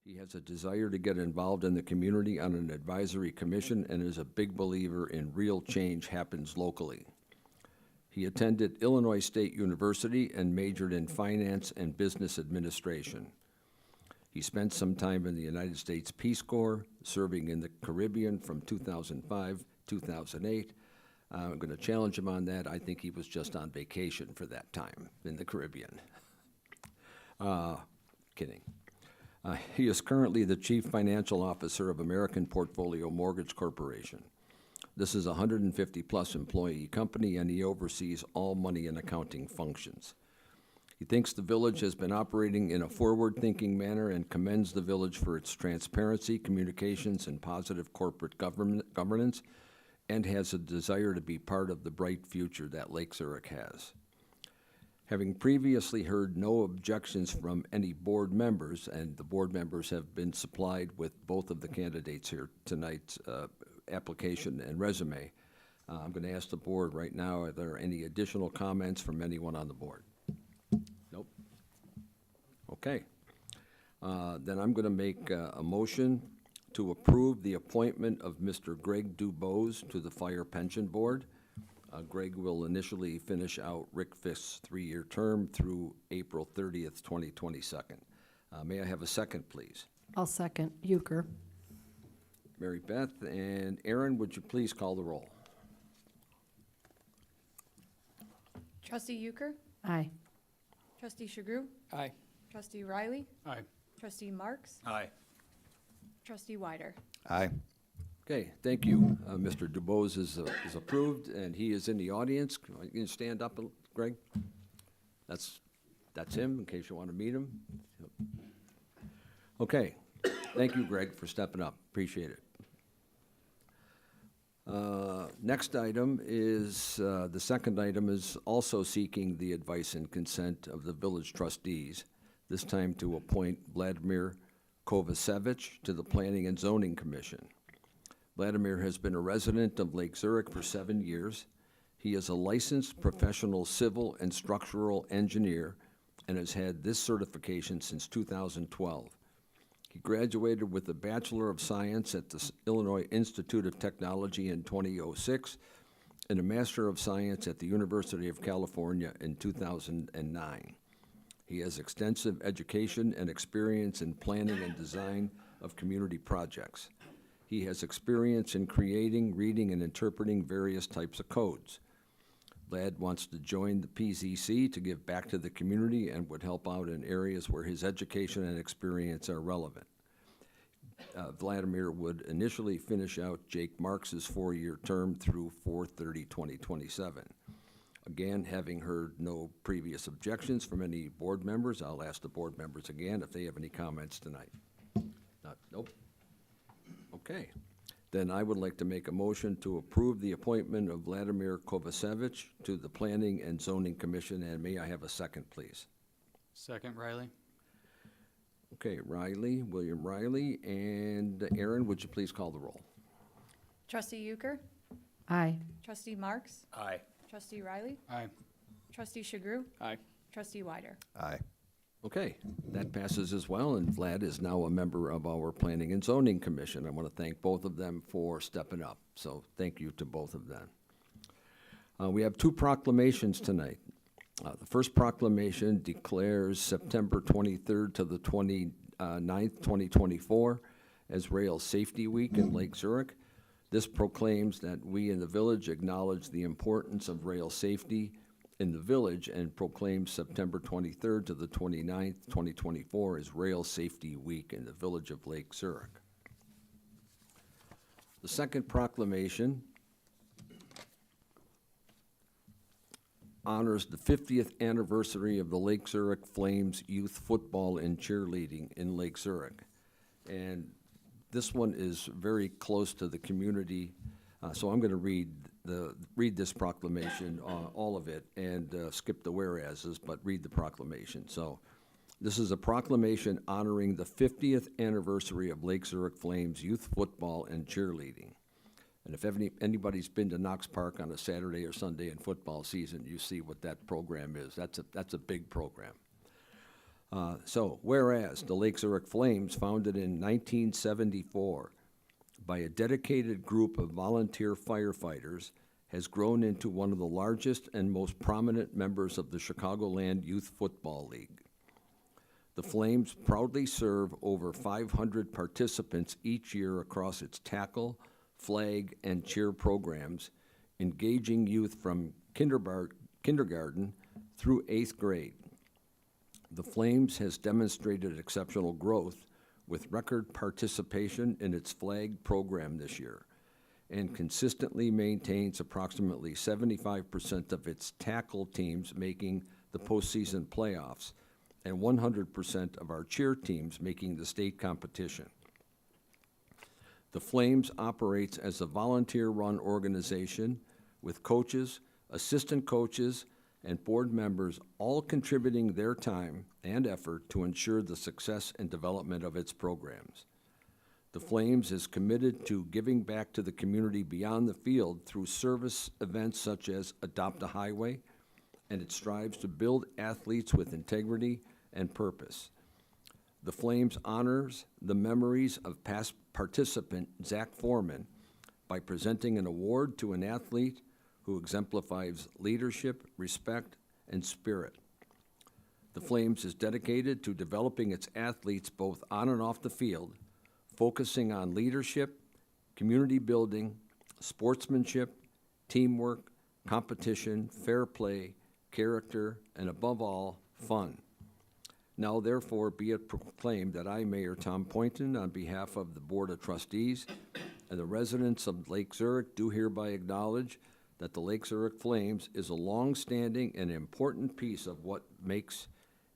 He has a desire to get involved in the community on an advisory commission and is a big believer in real change happens locally. He attended Illinois State University and majored in finance and business administration. He spent some time in the United States Peace Corps, serving in the Caribbean from 2005, 2008. I'm going to challenge him on that. I think he was just on vacation for that time in the Caribbean. Kidding. He is currently the Chief Financial Officer of American Portfolio Mortgage Corporation. This is a 150-plus employee company, and he oversees all money and accounting functions. He thinks the village has been operating in a forward-thinking manner and commends the village for its transparency, communications, and positive corporate governance, and has a desire to be part of the bright future that Lake Zurich has. Having previously heard no objections from any board members, and the board members have been supplied with both of the candidates here tonight's application and resume, I'm going to ask the board right now, are there any additional comments from anyone on the board? Nope. Okay. Then I'm going to make a motion to approve the appointment of Mr. Greg Dubose to the Fire Pension Board. Greg will initially finish out Rick Fisk's 3-year term through April 30th, 2022. May I have a second, please? I'll second. Euchre. Mary Beth and Aaron, would you please call the roll? Trustee Euchre? Aye. Trustee Chagru? Aye. Trustee Riley? Aye. Trustee Marks? Aye. Trustee Wider? Aye. Okay, thank you. Mr. Dubose is approved, and he is in the audience. You can stand up, Greg. That's him, in case you want to meet him. Okay, thank you, Greg, for stepping up. Appreciate it. Next item is, the second item is also seeking the advice and consent of the village trustees, this time to appoint Vladimir Kovacevic to the Planning and Zoning Commission. Vladimir has been a resident of Lake Zurich for 7 years. He is a licensed professional civil and structural engineer and has had this certification since 2012. He graduated with a Bachelor of Science at the Illinois Institute of Technology in 2006 and a Master of Science at the University of California in 2009. He has extensive education and experience in planning and design of community projects. He has experience in creating, reading, and interpreting various types of codes. Vlad wants to join the PZC to give back to the community and would help out in areas where his education and experience are relevant. Vladimir would initially finish out Jake Marks's 4-year term through 4/30/2027. Again, having heard no previous objections from any board members, I'll ask the board members again if they have any comments tonight. Nope. Okay. Then I would like to make a motion to approve the appointment of Vladimir Kovacevic to the Planning and Zoning Commission, and may I have a second, please? Second, Riley. Okay, William Riley, and Aaron, would you please call the roll? Trustee Euchre? Aye. Trustee Marks? Aye. Trustee Riley? Aye. Trustee Chagru? Aye. Trustee Wider? Aye. Okay, that passes as well, and Vlad is now a member of our Planning and Zoning Commission. I want to thank both of them for stepping up, so thank you to both of them. We have 2 proclamations tonight. The first proclamation declares September 23rd to the 29th, 2024 as Rail Safety Week in Lake Zurich. This proclaims that we in the village acknowledge the importance of rail safety in the village and proclaims September 23rd to the 29th, 2024 as Rail Safety Week in the village of Lake Zurich. The second proclamation honors the 50th anniversary of the Lake Zurich Flames Youth Football and Cheerleading in Lake Zurich. And this one is very close to the community, so I'm going to read this proclamation, all of it, and skip the whereases, but read the proclamation. So this is a proclamation honoring the 50th anniversary of Lake Zurich Flames Youth Football and Cheerleading. And if anybody's been to Knox Park on a Saturday or Sunday in football season, you see what that program is. That's a big program. So, whereas the Lake Zurich Flames, founded in 1974 by a dedicated group of volunteer firefighters, has grown into one of the largest and most prominent members of the Chicagoland Youth Football League. The Flames proudly serve over 500 participants each year across its tackle, flag, and cheer programs, engaging youth from kindergarten through 8th grade. The Flames has demonstrated exceptional growth with record participation in its flag program this year, and consistently maintains approximately 75% of its tackle teams making the postseason playoffs, and 100% of our cheer teams making the state competition. The Flames operates as a volunteer-run organization with coaches, assistant coaches, and board members all contributing their time and effort to ensure the success and development of its programs. The Flames is committed to giving back to the community beyond the field through service events such as Adopt a Highway, and it strives to build athletes with integrity and purpose. The Flames honors the memories of past participant Zach Foreman by presenting an award to an athlete who exemplifies leadership, respect, and spirit. The Flames is dedicated to developing its athletes both on and off the field, focusing on leadership, community building, sportsmanship, teamwork, competition, fair play, character, and above all, fun. Now therefore be it proclaimed that I, Mayor Tom Poynton, on behalf of the Board of Trustees and the residents of Lake Zurich, do hereby acknowledge that the Lake Zurich Flames is a long-standing and important piece of what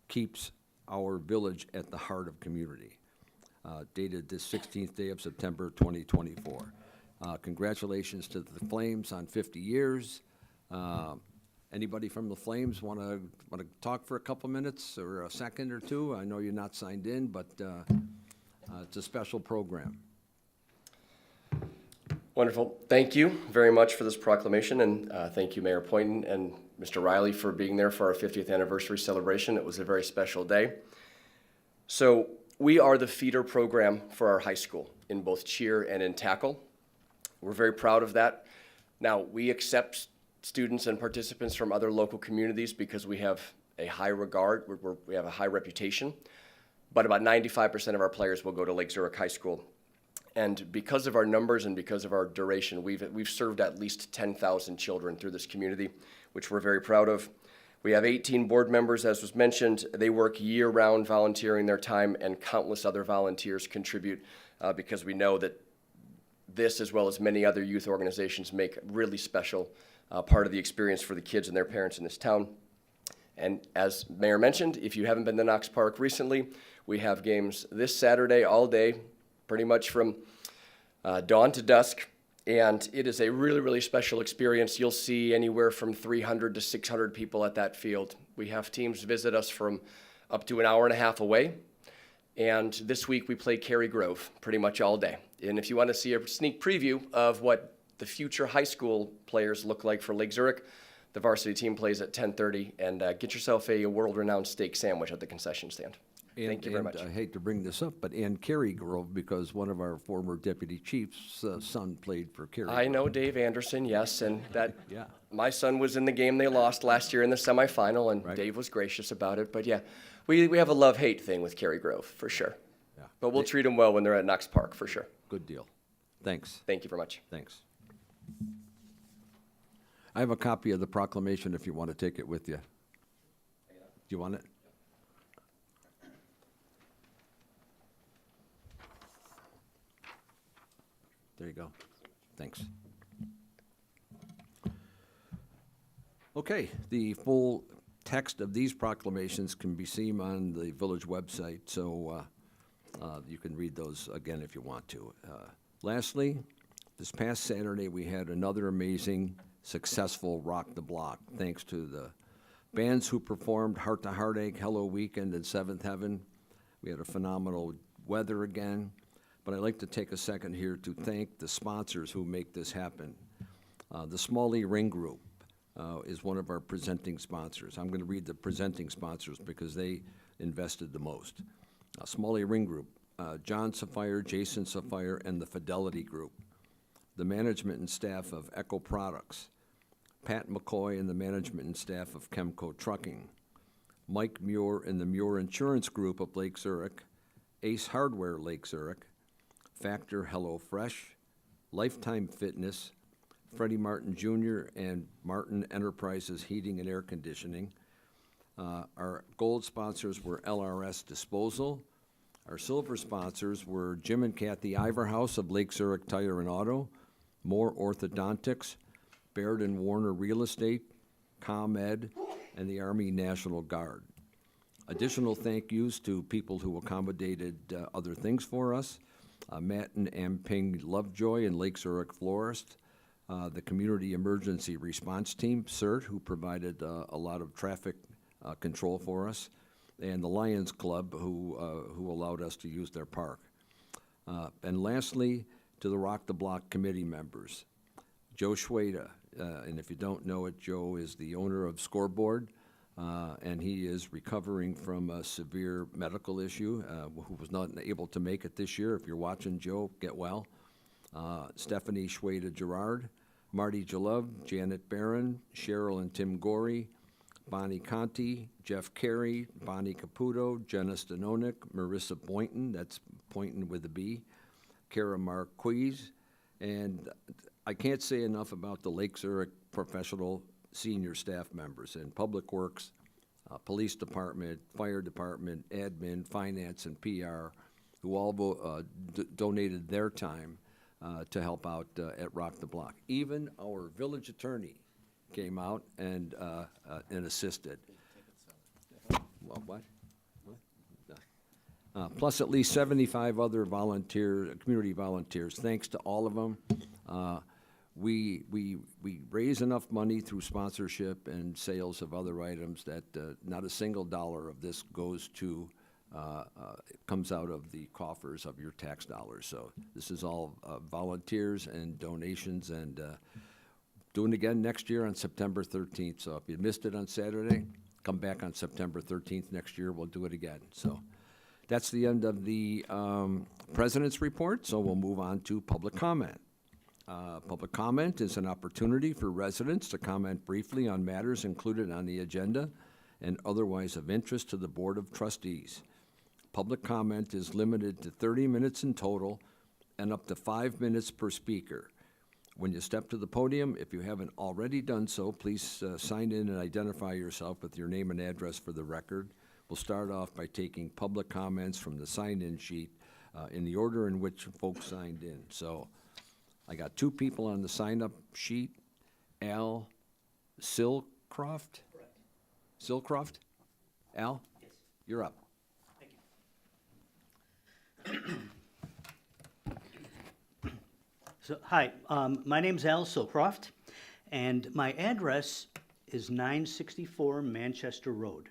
keeps our village at the heart of community. Dated this 16th day of September 2024. Congratulations to the Flames on 50 years. Anybody from the Flames want to talk for a couple minutes or a second or two? I know you're not signed in, but it's a special program. Wonderful. Thank you very much for this proclamation, and thank you, Mayor Poynton and Mr. Riley, for being there for our 50th anniversary celebration. It was a very special day. So we are the feeder program for our high school in both cheer and in tackle. We're very proud of that. Now, we accept students and participants from other local communities because we have a high regard, we have a high reputation, but about 95% of our players will go to Lake Zurich High School. And because of our numbers and because of our duration, we've served at least 10,000 children through this community, which we're very proud of. We have 18 board members, as was mentioned. They work year-round volunteering their time, and countless other volunteers contribute because we know that this, as well as many other youth organizations, make a really special part of the experience for the kids and their parents in this town. And as Mayor mentioned, if you haven't been to Knox Park recently, we have games this Saturday all day, pretty much from dawn to dusk, and it is a really, really special experience. You'll see anywhere from 300 to 600 people at that field. We have teams visit us from up to an hour and a half away, and this week we play Cary Grove pretty much all day. And if you want to see a sneak preview of what the future high school players look like for Lake Zurich, the varsity team plays at 10:30, and get yourself a world-renowned steak sandwich at the concession stand. Thank you very much. I hate to bring this up, but and Cary Grove, because one of our former deputy chiefs' son played for Cary Grove. I know Dave Anderson, yes, and that Yeah. my son was in the game they lost last year in the semifinal, and Right. Dave was gracious about it. But yeah, we have a love-hate thing with Cary Grove, for sure. Yeah. But we'll treat them well when they're at Knox Park, for sure. Good deal. Thanks. Thank you very much. Thanks. I have a copy of the proclamation if you want to take it with you. Do you want it? There you go. Thanks. Okay, the full text of these proclamations can be seen on the village website, so you can read those again if you want to. Lastly, this past Saturday, we had another amazing, successful Rock the Block, thanks to the bands who performed Heart to Heartache, Hello Weekend, and Seventh Heaven. We had a phenomenal weather again, but I'd like to take a second here to thank the sponsors who make this happen. The Smalley Ring Group is one of our presenting sponsors. I'm going to read the presenting sponsors because they invested the most. Smalley Ring Group, John Sapphire, Jason Sapphire, and the Fidelity Group. The management and staff of Echo Products, Pat McCoy and the management and staff of Chemco Trucking, Mike Muir and the Muir Insurance Group of Lake Zurich, Ace Hardware Lake Zurich, Factor Hello Fresh, Lifetime Fitness, Freddie Martin Jr. and Martin Enterprises Heating and Air Conditioning. Our gold sponsors were LRS Disposal. Our silver sponsors were Jim and Kathy Iverhouse of Lake Zurich Tire and Auto, Moore Orthodontics, Baird and Warner Real Estate, ComEd, and the Army National Guard. Additional thank yous to people who accommodated other things for us. Matt and Amping Lovejoy and Lake Zurich Florist, the Community Emergency Response Team, CERT, who provided a lot of traffic control for us, and the Lions Club, who allowed us to use their park. And lastly, to the Rock the Block committee members, Joe Schweda, and if you don't know it, Joe is the owner of Scoreboard, and he is recovering from a severe medical issue, who was not able to make it this year. If you're watching, Joe, get well. Stephanie Schweda Gerard, Marty Jalove, Janet Barron, Cheryl and Tim Gorey, Bonnie Conti, Jeff Carey, Bonnie Caputo, Jenna Stanonik, Marissa Boynton, that's Boynton with a B, Kara Marquise, and I can't say enough about the Lake Zurich professional senior staff members in Public Works, Police Department, Fire Department, Admin, Finance, and PR, who all donated their time to help out at Rock the Block. Even our village attorney came out and assisted. Well, what? Plus at least 75 other community volunteers. Thanks to all of them. We raise enough money through sponsorship and sales of other items that not a single dollar of this comes out of the coffers of your tax dollars. So this is all volunteers and donations, and doing it again next year on September 13th. So if you missed it on Saturday, come back on September 13th next year. We'll do it again. So that's the end of the President's report. So we'll move on to public comment. Public comment is an opportunity for residents to comment briefly on matters included on the agenda and otherwise of interest to the Board of Trustees. Public comment is limited to 30 minutes in total and up to 5 minutes per speaker. When you step to the podium, if you haven't already done so, please sign in and identify yourself with your name and address for the record. We'll start off by taking public comments from the sign-in sheet in the order in which folks signed in. So I got two people on the sign-up sheet. Al Silcroft? Correct. Silcroft? Al? Yes. You're up. Thank you. So, hi, my name's Al Silcroft, and my address is 964 Manchester Road.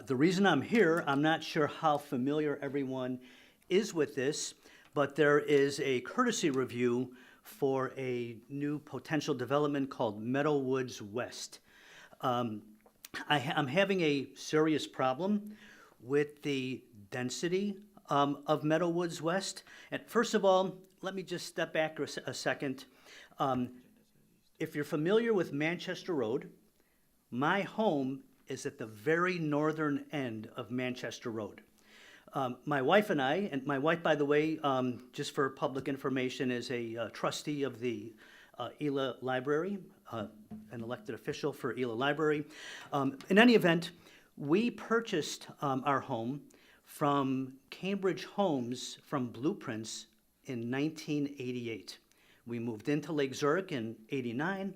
The reason I'm here, I'm not sure how familiar everyone is with this, but there is a courtesy review for a new potential development called Meadowwoods West. I'm having a serious problem with the density of Meadowwoods West. And first of all, let me just step back a second. If you're familiar with Manchester Road, my home is at the very northern end of Manchester Road. My wife and I, and my wife, by the way, just for public information, is a trustee of the Ela Library, an elected official for Ela Library. In any event, we purchased our home from Cambridge Homes from Blueprints in 1988. We moved into Lake Zurich in '89.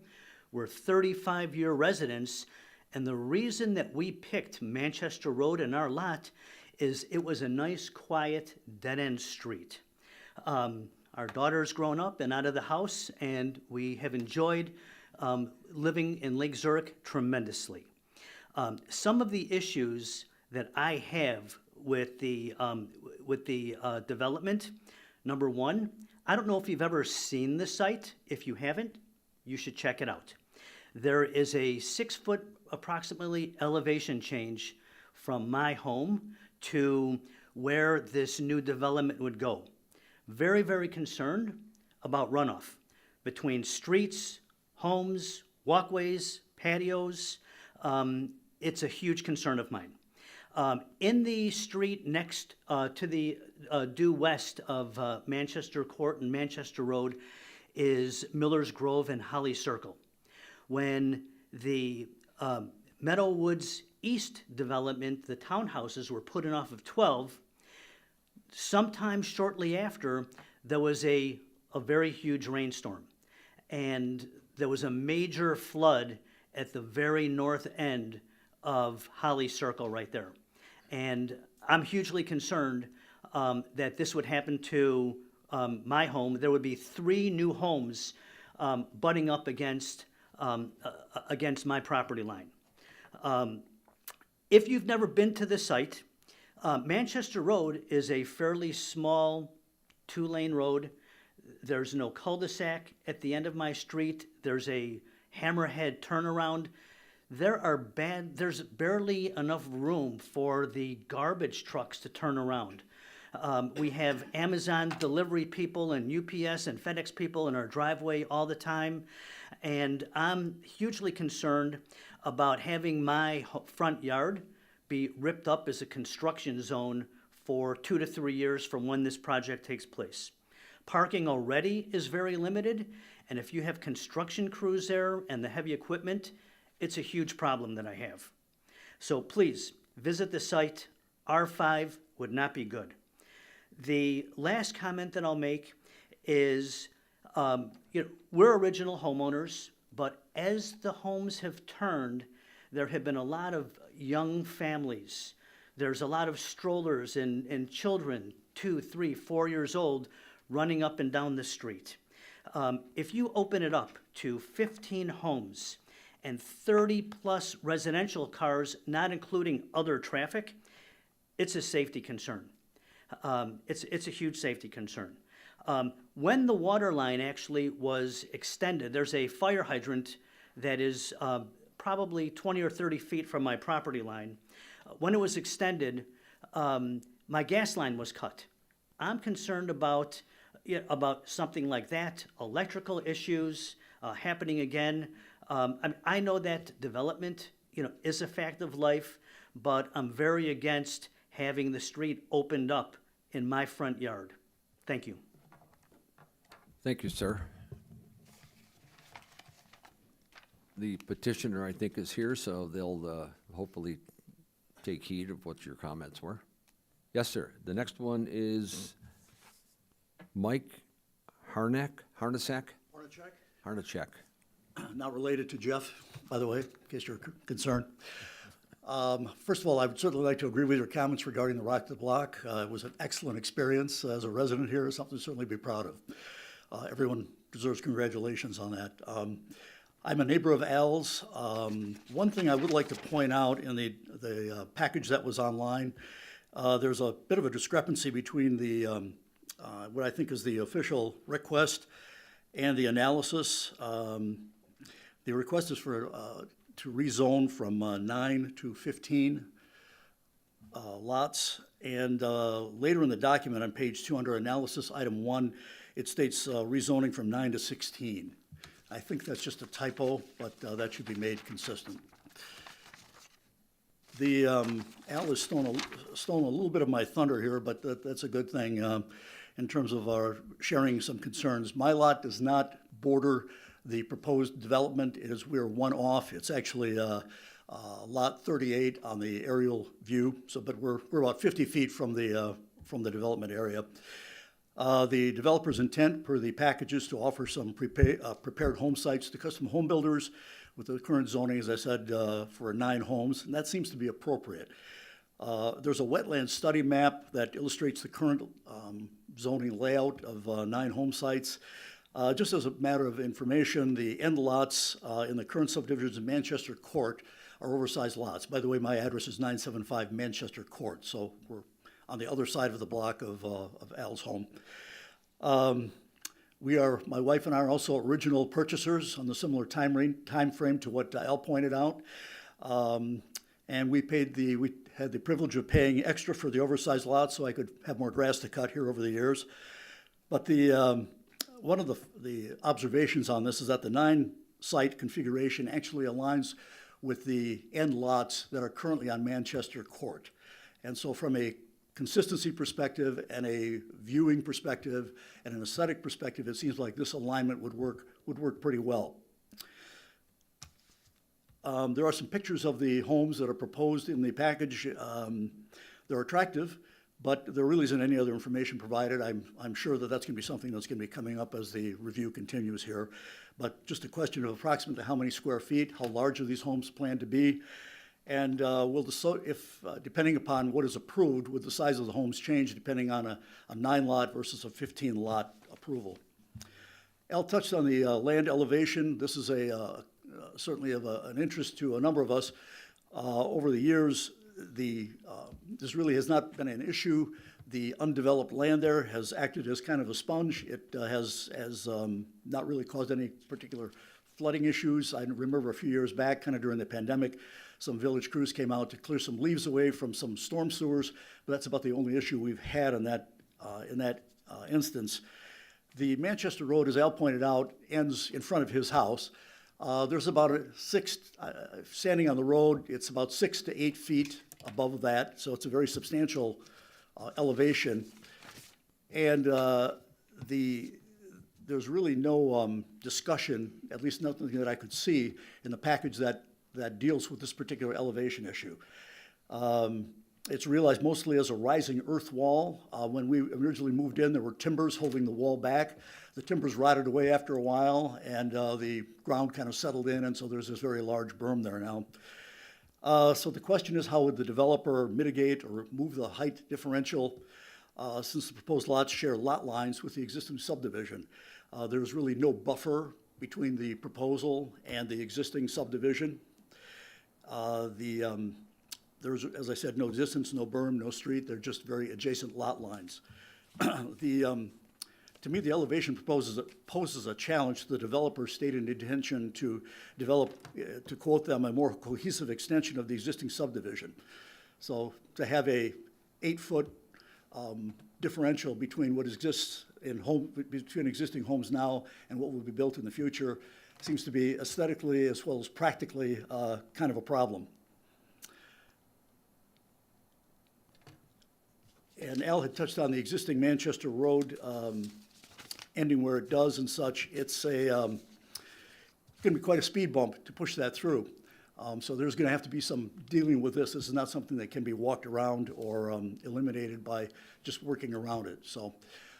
We're 35-year residents, and the reason that we picked Manchester Road in our lot is it was a nice, quiet, dead-end street. Our daughter's grown up and out of the house, and we have enjoyed living in Lake Zurich tremendously. Some of the issues that I have with the development, number one, I don't know if you've ever seen the site. If you haven't, you should check it out. There is a 6-foot approximately elevation change from my home to where this new development would go. Very, very concerned about runoff between streets, homes, walkways, patios. It's a huge concern of mine. In the street next to the due west of Manchester Court and Manchester Road is Miller's Grove and Holly Circle. When the Meadowwoods East development, the townhouses were put in off of 12, sometime shortly after, there was a very huge rainstorm. And there was a major flood at the very north end of Holly Circle right there. And I'm hugely concerned that this would happen to my home. There would be 3 new homes butting up against my property line. If you've never been to the site, Manchester Road is a fairly small 2-lane road. There's no cul-de-sac at the end of my street. There's a hammerhead turnaround. There's barely enough room for the garbage trucks to turn around. We have Amazon delivery people and UPS and FedEx people in our driveway all the time. And I'm hugely concerned about having my front yard be ripped up as a construction zone for 2 to 3 years from when this project takes place. Parking already is very limited, and if you have construction crews there and the heavy equipment, it's a huge problem that I have. So please, visit the site. R5 would not be good. The last comment that I'll make is, we're original homeowners, but as the homes have turned, there have been a lot of young families. There's a lot of strollers and children, 2, 3, 4 years old, running up and down the street. If you open it up to 15 homes and 30-plus residential cars, not including other traffic, it's a safety concern. It's a huge safety concern. When the water line actually was extended, there's a fire hydrant that is probably 20 or 30 feet from my property line. When it was extended, my gas line was cut. I'm concerned about something like that, electrical issues happening again. I know that development, is a fact of life, but I'm very against having the street opened up in my front yard. Thank you. Thank you, sir. The petitioner, I think, is here, so they'll hopefully take heed of what your comments were. Yes, sir. The next one is Mike Harnack? Harnacek. Not related to Jeff, by the way, in case you're concerned. First of all, I would certainly like to agree with your comments regarding the Rock the Block. It was an excellent experience as a resident here, something to certainly be proud of. Everyone deserves congratulations on that. I'm a neighbor of Al's. One thing I would like to point out in the package that was online, there's a bit of a discrepancy between the what I think is the official request and the analysis. The request is for to rezone from 9 to 15 lots, and later in the document on page 2 under analysis item 1, it states rezoning from 9 to 16. I think that's just a typo, but that should be made consistent. The Al has stolen a little bit of my thunder here, but that's a good thing in terms of our sharing some concerns. My lot does not border the proposed development. We're one off. It's actually lot 38 on the aerial view. But we're about 50 feet from the development area. The developer's intent per the packages to offer some prepared home sites to custom home builders with the current zoning, as I said, for 9 homes, and that seems to be appropriate. There's a wetland study map that illustrates the current zoning layout of 9 home sites. Just as a matter of information, the end lots in the current subdivisions in Manchester Court are oversized lots. By the way, my address is 975 Manchester Court, so we're on the other side of the block of Al's home. My wife and I are also original purchasers on the similar time frame to what Al pointed out. And we had the privilege of paying extra for the oversized lot so I could have more grass to cut here over the years. But one of the observations on this is that the 9-site configuration actually aligns with the end lots that are currently on Manchester Court. And so from a consistency perspective and a viewing perspective and an aesthetic perspective, it seems like this alignment would work pretty well. There are some pictures of the homes that are proposed in the package. They're attractive, but there really isn't any other information provided. I'm sure that that's going to be something that's going to be coming up as the review continues here. But just a question of approximately how many square feet, how large are these homes planned to be, and depending upon what is approved, would the size of the homes change depending on a 9-lot versus a 15-lot approval. Al touched on the land elevation. This is certainly of an interest to a number of us. Over the years, this really has not been an issue. The undeveloped land there has acted as kind of a sponge. It has not really caused any particular flooding issues. I remember a few years back, kind of during the pandemic, some village crews came out to clear some leaves away from some storm sewers, but that's about the only issue we've had in that instance. The Manchester Road, as Al pointed out, ends in front of his house. There's about standing on the road, it's about 6 to 8 feet above that, so it's a very substantial elevation. And there's really no discussion, at least nothing that I could see, in the package that deals with this particular elevation issue. It's realized mostly as a rising earth wall. When we originally moved in, there were timbers holding the wall back. The timbers rotted away after a while, and the ground kind of settled in, and so there's this very large berm there now. So the question is, how would the developer mitigate or remove the height differential since the proposed lots share lot lines with the existing subdivision? There's really no buffer between the proposal and the existing subdivision. There's, as I said, no distance, no berm, no street. They're just very adjacent lot lines. To me, the elevation poses a challenge to the developer's stated intention to develop, to quote them, a more cohesive extension of the existing subdivision. So to have a 8-foot differential between what exists between existing homes now and what will be built in the future seems to be aesthetically as well as practically kind of a problem. And Al had touched on the existing Manchester Road ending where it does and such. It's going to be quite a speed bump to push that through. So there's going to have to be some dealing with this. This is not something that can be walked around or eliminated by just working around it. So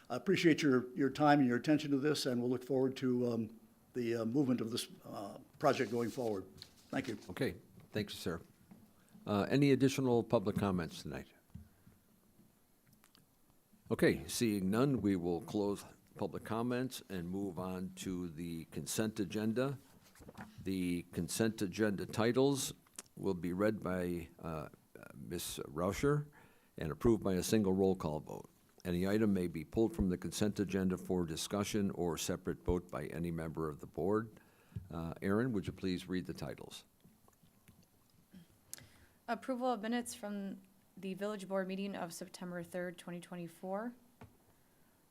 I appreciate your time and your attention to this, and we'll look forward to the movement of this project going forward. Thank you. Okay, thanks, sir. Any additional public comments tonight? Okay, seeing none, we will close public comments and move on to the consent agenda. The consent agenda titles will be read by Ms. Rauscher and approved by a single roll call vote. Any item may be pulled from the consent agenda for discussion or separate vote by any member of the board. Aaron, would you please read the titles? Approval of minutes from the Village Board meeting of September 3rd, 2024.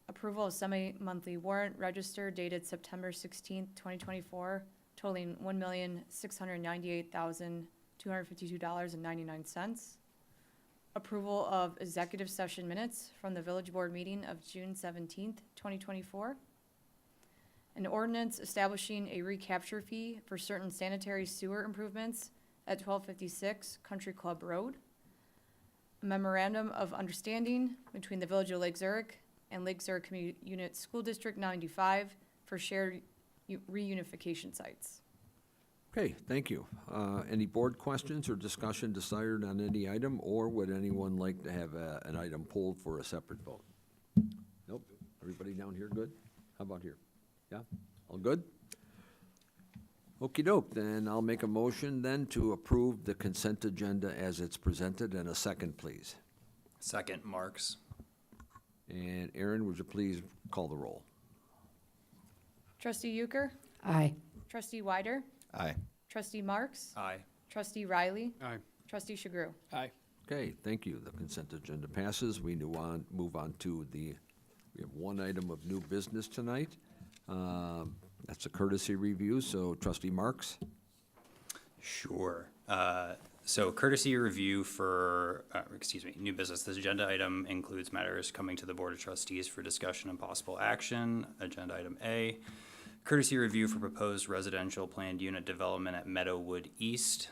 Approval of semi-monthly warrant register dated September 16th, 2024, totaling $1,698,252.99. Approval of executive session minutes from the Village Board meeting of June 17th, 2024. An ordinance establishing a recapture fee for certain sanitary sewer improvements at 1256 Country Club Road. A memorandum of understanding between the Village of Lake Zurich and Lake Zurich Community Unit School District 95 for shared reunification sites. Okay, thank you. Any board questions or discussion desired on any item, or would anyone like to have an item pulled for a separate vote? Nope. Everybody down here good? How about here? Yeah? All good? Okey-doke, then I'll make a motion then to approve the consent agenda as it's presented, and a second, please. Second, Marks. And Aaron, would you please call the roll? Trustee Euchre? Aye. Trustee Weider? Aye. Trustee Marks? Aye. Trustee Riley? Aye. Trustee Sugru. Aye. Okay, thank you. The consent agenda passes. We move on to we have one item of new business tonight. That's a courtesy review, so trustee Marks? Sure. So courtesy review for, new business. This agenda item includes matters coming to the Board of Trustees for discussion and possible action. Agenda item A, courtesy review for proposed residential planned unit development at Meadowwood East.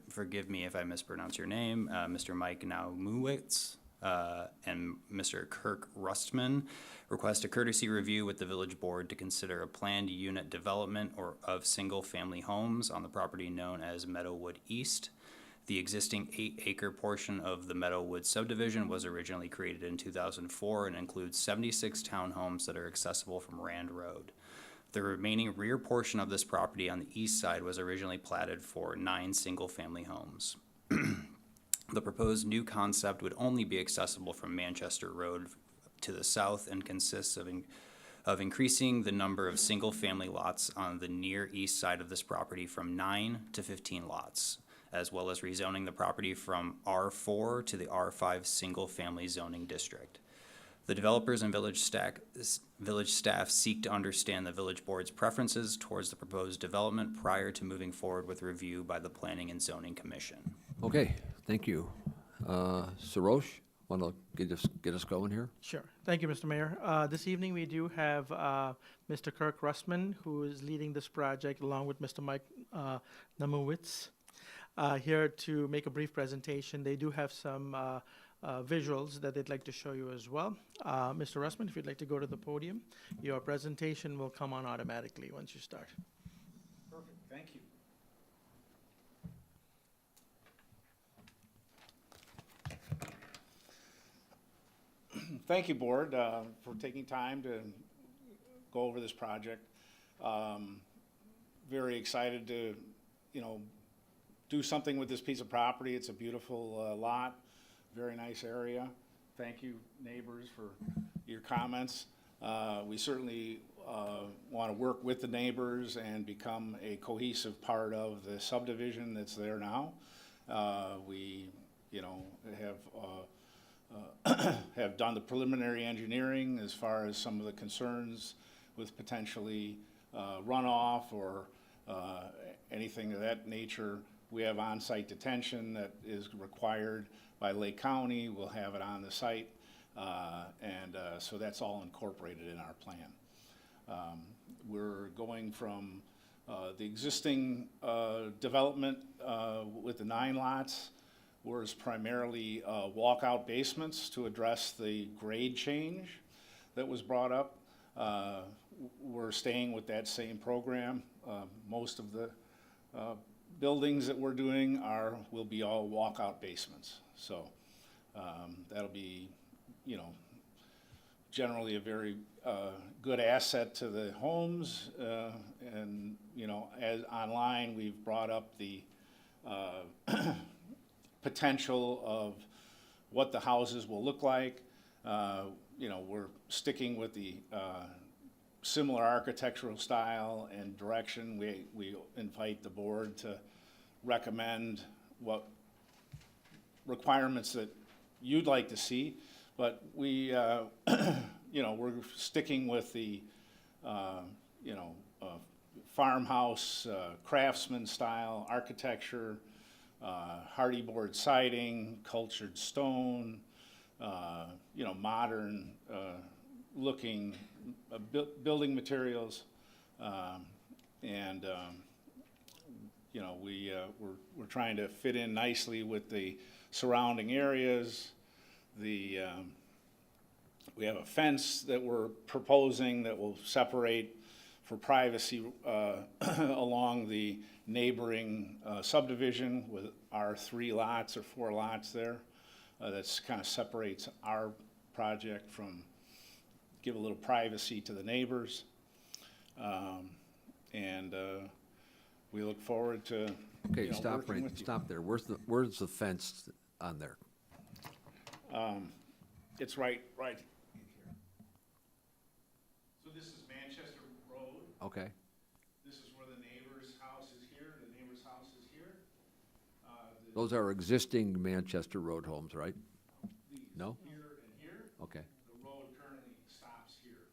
Forgive me if I mispronounce your name, Mr. Mike Naumowitz, and Mr. Kirk Rustman request a courtesy review with the village board to consider a planned unit development of single-family homes on the property known as Meadowwood East. The existing 8-acre portion of the Meadowwood subdivision was originally created in 2004 and includes 76 townhomes that are accessible from Rand Road. The remaining rear portion of this property on the east side was originally platted for 9 single-family homes. The proposed new concept would only be accessible from Manchester Road to the south and consists of increasing the number of single-family lots on the near east side of this property from 9 to 15 lots, as well as rezoning the property from R4 to the R5 single-family zoning district. The developers and village staff seek to understand the village board's preferences towards the proposed development prior to moving forward with review by the Planning and Zoning Commission. Okay, thank you. Sarosh, want to get us going here? Sure. Thank you, Mr. Mayor. This evening, we do have Mr. Kirk Rustman, who is leading this project, along with Mr. Mike Namowitz, here to make a brief presentation. They do have some visuals that they'd like to show you as well. Mr. Rustman, if you'd like to go to the podium, your presentation will come on automatically once you start. Perfect, thank you. Thank you, Board, for taking time to go over this project. Very excited to, do something with this piece of property. It's a beautiful lot, very nice area. Thank you, neighbors, for your comments. We certainly want to work with the neighbors and become a cohesive part of the subdivision that's there now. We, have done the preliminary engineering as far as some of the concerns with potentially runoff or anything of that nature. We have on-site detention that is required by Lake County. We'll have it on the site, so that's all incorporated in our plan. We're going from the existing development with the 9 lots was primarily walkout basements to address the grade change that was brought up. We're staying with that same program. Most of the buildings that we're doing will be all walkout basements. So that'll be, generally a very good asset to the homes. And, as online, we've brought up the potential of what the houses will look like. We're sticking with the similar architectural style and direction. We invite the board to recommend what requirements that you'd like to see, but we, we're sticking with the, farmhouse, craftsman style architecture, hardy board siding, cultured stone, modern looking building materials, and we're trying to fit in nicely with the surrounding areas. We have a fence that we're proposing that will separate for privacy along the neighboring subdivision with our 3 lots or 4 lots there. That's kind of separates our project from, give a little privacy to the neighbors. We look forward to, Okay, working with you. stop there. Where's the fence on there? It's right here. So this is Manchester Road. Okay, This is where the neighbor's house is here. The neighbor's house is here. Those are existing Manchester Road homes, right? No? Here and here, Okay, the road currently stops here.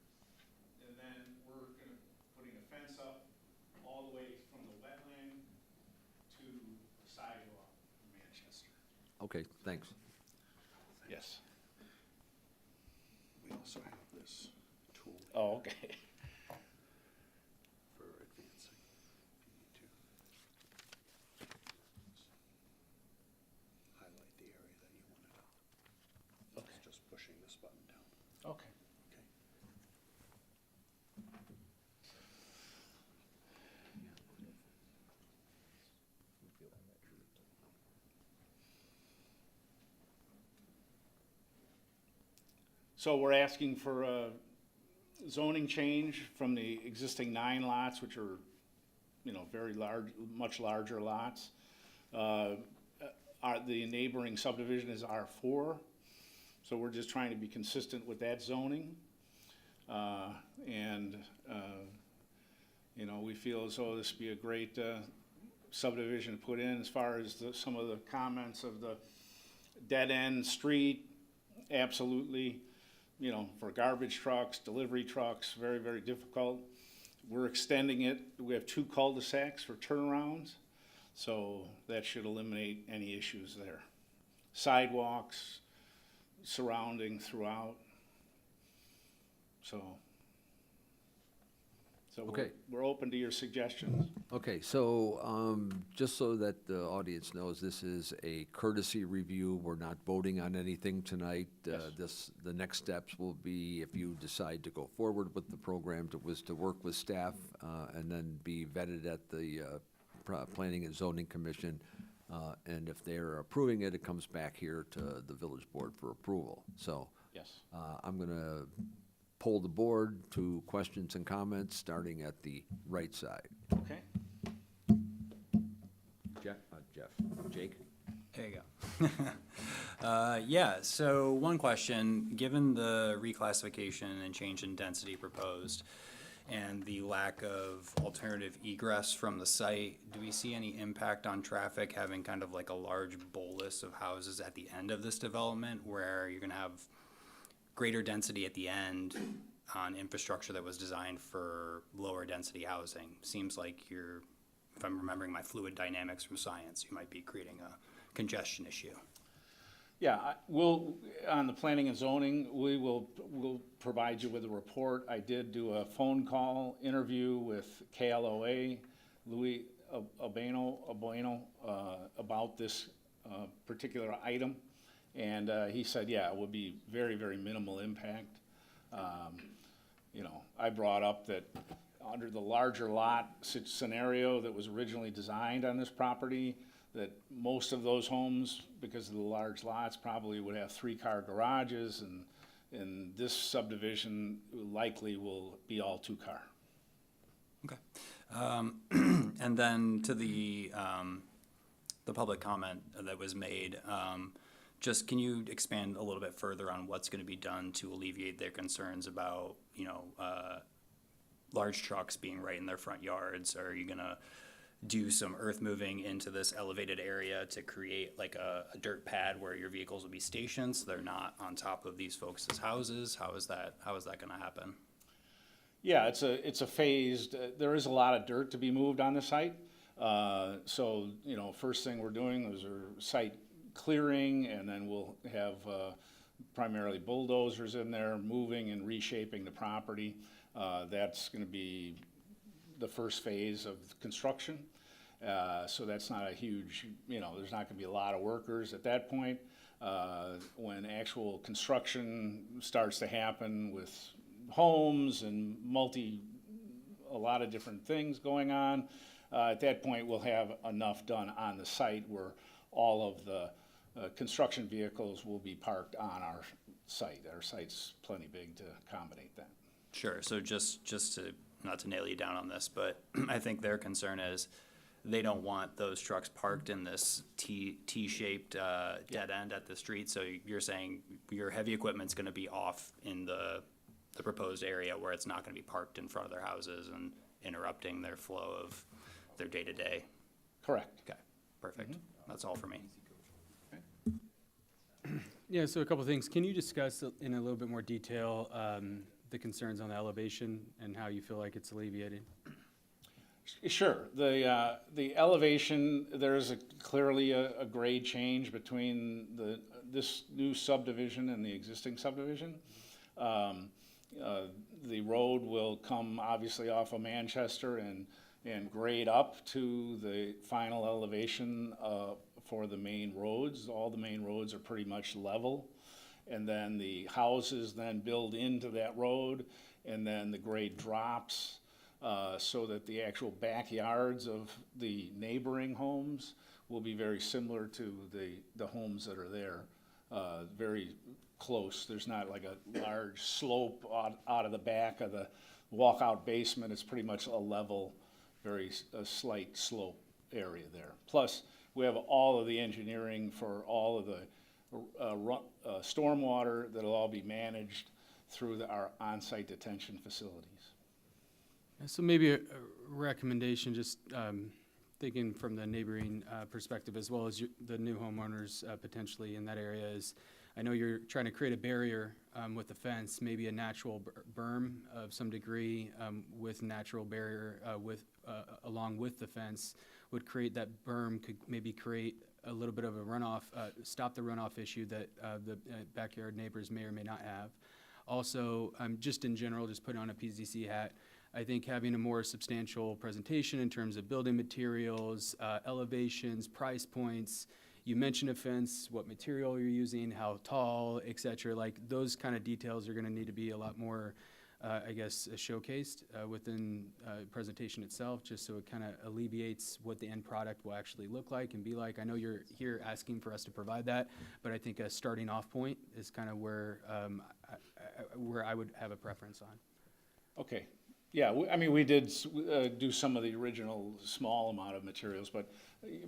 And then we're gonna, putting a fence up all the way from the wetland to the sidewalk in Manchester. okay, thanks. Yes. We also have this tool Oh, okay. for advancing. If you need to highlight the area that you want it on. It's just pushing this button down. Okay. Okay. So we're asking for a zoning change from the existing 9 lots, which are, you know, very large, much larger lots. The neighboring subdivision is R4, so we're just trying to be consistent with that zoning. You know, we feel as though this would be a great subdivision to put in. As far as some of the comments of the dead-end street, absolutely, you know, for garbage trucks, delivery trucks, very, very difficult. We're extending it. We have 2 cul-de-sacs for turnarounds, so that should eliminate any issues there. Sidewalks surrounding throughout. So Okay. we're open to your suggestions. Okay, so, just so that the audience knows, this is a courtesy review. We're not voting on anything tonight. The next steps will be, if you decide to go forward with the program, to work with staff, and then be vetted at the, Planning and Zoning Commission. And if they're approving it, it comes back here to the village board for approval. So, Yes. I'm gonna poll the board to questions and comments, starting at the right side. Okay. Jake? There you go. Yeah, so one question, given the reclassification and change in density proposed and the lack of alternative egress from the site, do we see any impact on traffic having kind of like a large bolus of houses at the end of this development where you're gonna have greater density at the end on infrastructure that was designed for lower density housing? Seems like you're, if I'm remembering my fluid dynamics from science, you might be creating a congestion issue. Yeah, we'll, on the planning and zoning, we'll provide you with a report. I did do a phone call interview with KLOA, Louis Albano, about this particular item. And he said, yeah, it would be very, very minimal impact. You know, I brought up that under the larger lot scenario that was originally designed on this property, that most of those homes, because of the large lots, probably would have 3-car garages, and this subdivision likely will be all 2-car. Okay. And then to the public comment that was made, just can you expand a little bit further on what's going to be done to alleviate their concerns about, you know, large trucks being right in their front yards? Are you going to do some earth moving into this elevated area to create like a dirt pad where your vehicles will be stationed so they're not on top of these folks' houses? How is that going to happen? Yeah, it's a phased, there is a lot of dirt to be moved on the site. So, you know, first thing we're doing is our site clearing, and then we'll have primarily bulldozers in there moving and reshaping the property. That's going to be the first phase of construction. So that's not a huge, you know, there's not going to be a lot of workers at that point. When actual construction starts to happen with homes and a lot of different things going on, at that point we'll have enough done on the site where all of the construction vehicles will be parked on our site. Our site's plenty big to accommodate that. Sure. So just to, not to nail you down on this, but I think their concern is they don't want those trucks parked in this T-shaped dead end at the street. So you're saying your heavy equipment's going to be off in the proposed area where it's not going to be parked in front of their houses and interrupting their flow of their day-to-day. Correct. Okay, perfect. That's all for me. Yeah, so a couple of things. Can you discuss in a little bit more detail the concerns on the elevation and how you feel like it's alleviated? Sure. The elevation, there's clearly a grade change between this new subdivision and the existing subdivision. The road will come obviously off of Manchester and grade up to the final elevation for the main roads. All the main roads are pretty much level. And then the houses then build into that road, and then the grade drops so that the actual backyards of the neighboring homes will be very similar to the homes that are there. Very close. There's not like a large slope out of the back of the walkout basement. It's pretty much a level, a slight slope area there. Plus, we have all of the engineering for all of the stormwater that'll all be managed through our on-site detention facilities. So maybe a recommendation, just thinking from the neighboring perspective as well as the new homeowners potentially in that area is, I know you're trying to create a barrier with the fence, maybe a natural berm of some degree with natural barrier along with the fence would create that berm, could maybe create a little bit of a runoff, stop the runoff issue that the backyard neighbors may or may not have. Also, just in general, just putting on a PZC hat, I think having a more substantial presentation in terms of building materials, elevations, price points. You mentioned a fence, what material you're using, how tall, et cetera. Like those kind of details are going to need to be a lot more, I guess, showcased within presentation itself, just so it kind of alleviates what the end product will actually look like and be like. I know you're here asking for us to provide that, but I think a starting off point is kind of where I would have a preference on. Okay. Yeah, I mean, we did do some of the original small amount of materials, but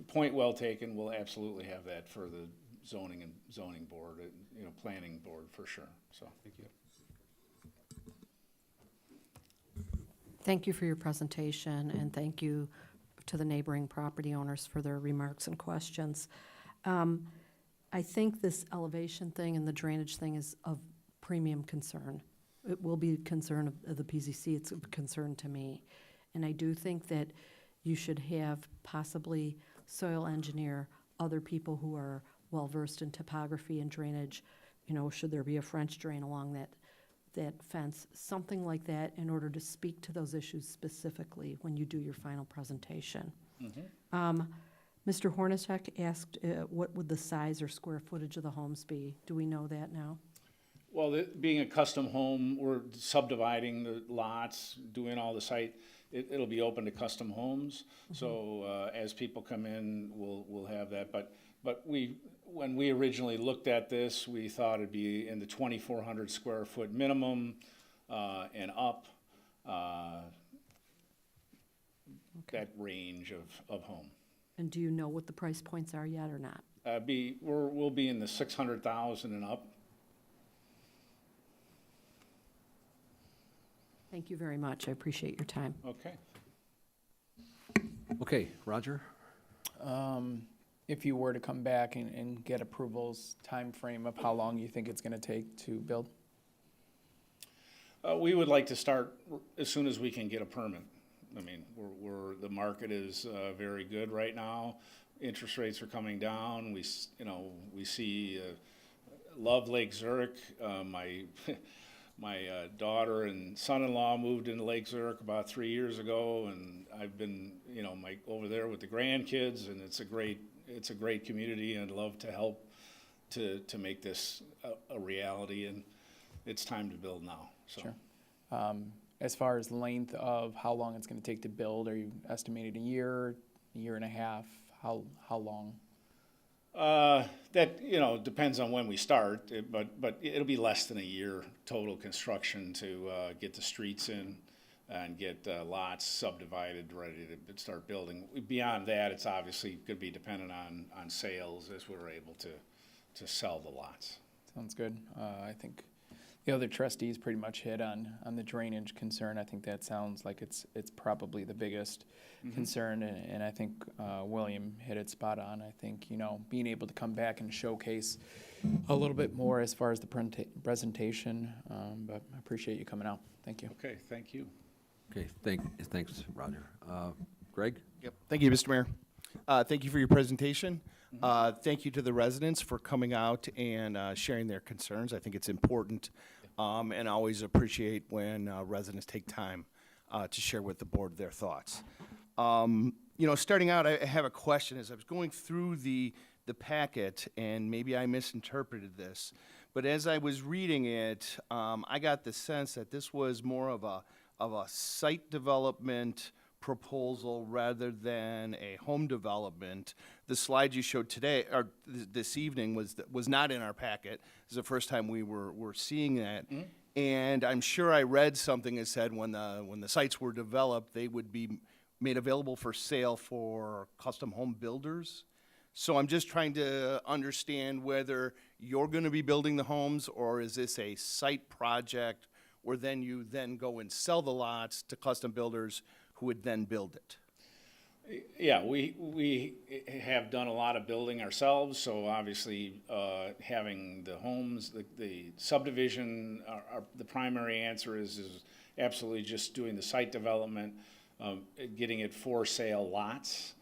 point well taken. We'll absolutely have that for the zoning board, planning board for sure. So Thank you. Thank you for your presentation, and thank you to the neighboring property owners for their remarks and questions. I think this elevation thing and the drainage thing is of premium concern. It will be a concern of the PZC. It's a concern to me. And I do think that you should have possibly soil engineer, other people who are well-versed in topography and drainage, should there be a French drain along that fence, something like that, in order to speak to those issues specifically when you do your final presentation. Mm-hmm. Mr. Hornacek asked what would the size or square footage of the homes be? Do we know that now? Well, being a custom home, we're subdividing the lots, doing all the site. It'll be open to custom homes. Mm-hmm. So as people come in, we'll have that. But when we originally looked at this, we thought it'd be in the 2,400 square foot minimum and up. That range of home. And do you know what the price points are yet or not? We'll be in the 600,000 and up. Thank you very much. I appreciate your time. Okay. Okay, Roger? If you were to come back and get approvals, time frame of how long you think it's going to take to build? We would like to start as soon as we can get a permit. I mean, the market is very good right now. Interest rates are coming down. We see love Lake Zurich. My daughter and son-in-law moved into Lake Zurich about 3 years ago, and I've been, over there with the grandkids, and it's a great community, and I'd love to help to make this a reality, and it's time to build now. So. Sure. As far as length of how long it's going to take to build, are you estimating a year and a half? How long? That depends on when we start, but it'll be less than a year total construction to get the streets in and get lots subdivided, ready to start building. Beyond that, it's obviously going to be dependent on sales as we're able to sell the lots. Sounds good. I think The other trustees pretty much hit on the drainage concern. I think that sounds like it's probably the biggest concern, and I think William hit it spot on. I think, you know, being able to come back and showcase a little bit more as far as the presentation, but I appreciate you coming out. Thank you. Okay, thank you. Okay, thanks, Roger. Greg? Yep. Thank you, Mr. Mayor. Thank you for your presentation. Thank you to the residents for coming out and sharing their concerns. I think it's important, and I always appreciate when residents take time to share with the board their thoughts. You know, starting out, I have a question. As I was going through the packet, and maybe I misinterpreted this, but as I was reading it, I got the sense that this was more of a site development proposal rather than a home development. The slide you showed today, or this evening, was not in our packet. This is the first time we were seeing that. And I'm sure I read something that said when the sites were developed, they would be made available for sale for custom home builders. So I'm just trying to understand whether you're going to be building the homes, or is this a site project where then you go and sell the lots to custom builders who would then build it? Yeah, we have done a lot of building ourselves, so obviously having the homes, the subdivision, the primary answer is absolutely just doing the site development, getting it for sale lots.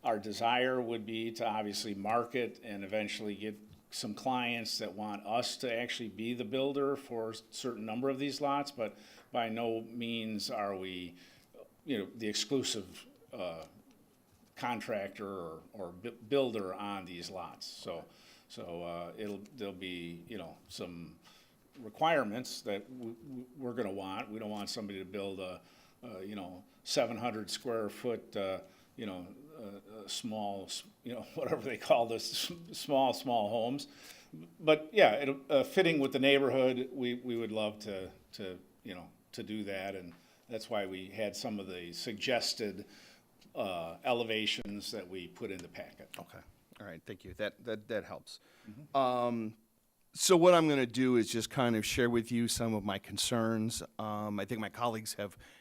Our desire would be to obviously market and eventually get some clients that want us to actually be the builder for a certain number of these lots, but by no means are we, you know, the exclusive contractor or builder on these lots. So there'll be, you know, some requirements that we're going to want. We don't want somebody to build a you know, 700 square foot, you know, small, you know, whatever they call this, small homes. But yeah, fitting with the neighborhood, we would love to you know, to do that, and that's why we had some of the suggested elevations that we put in the packet. Okay, all right, thank you. That helps. So what I'm going to do is just kind of share with you some of my concerns. I think my colleagues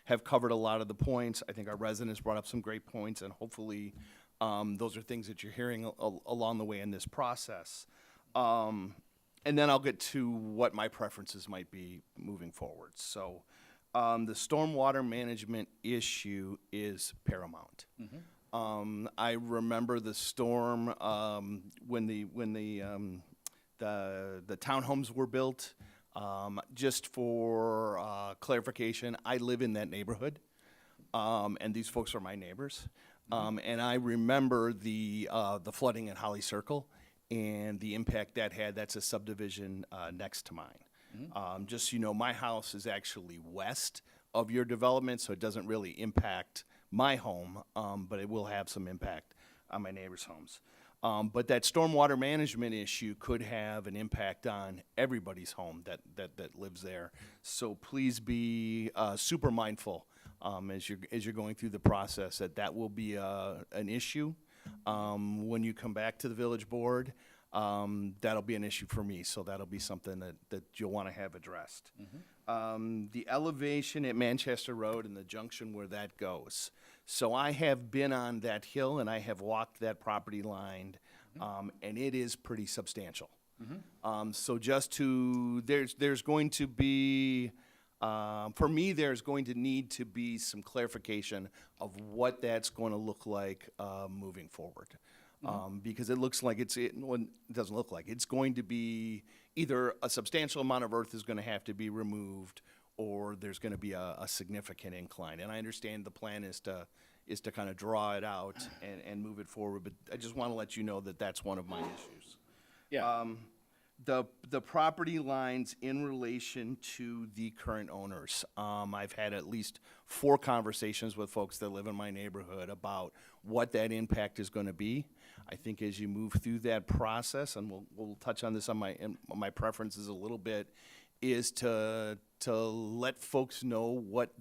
have covered a lot of the points. I think our residents brought up some great points, and hopefully those are things that you're hearing along the way in this process. And then I'll get to what my preferences might be moving forward. So the stormwater management issue is paramount. I remember the storm when the townhomes were built. Just for clarification, I live in that neighborhood, and these folks are my neighbors. And I remember the flooding at Holly Circle and the impact that had. That's a subdivision next to mine. Just so you know, my house is actually west of your development, so it doesn't really impact my home, but it will have some impact on my neighbors' homes. But that stormwater management issue could have an impact on everybody's home that lives there. So please be super mindful as you're going through the process that will be an issue. When you come back to the village board, that'll be an issue for me. So that'll be something that you'll want to have addressed. The elevation at Manchester Road and the junction where that goes. So I have been on that hill and I have walked that property line, and it is pretty substantial. So just to, there's going to be, for me, there's going to need to be some clarification of what that's going to look like moving forward. Because it looks like well, it doesn't look like, it's going to be either a substantial amount of earth is going to have to be removed, or there's going to be a significant incline. And I understand the plan is to kind of draw it out and move it forward, but I just want to let you know that that's one of my issues. Yeah. The property lines in relation to the current owners. I've had at least 4 conversations with folks that live in my neighborhood about what that impact is going to be. I think as you move through that process, and we'll touch on this on my preferences a little bit, is to let folks know what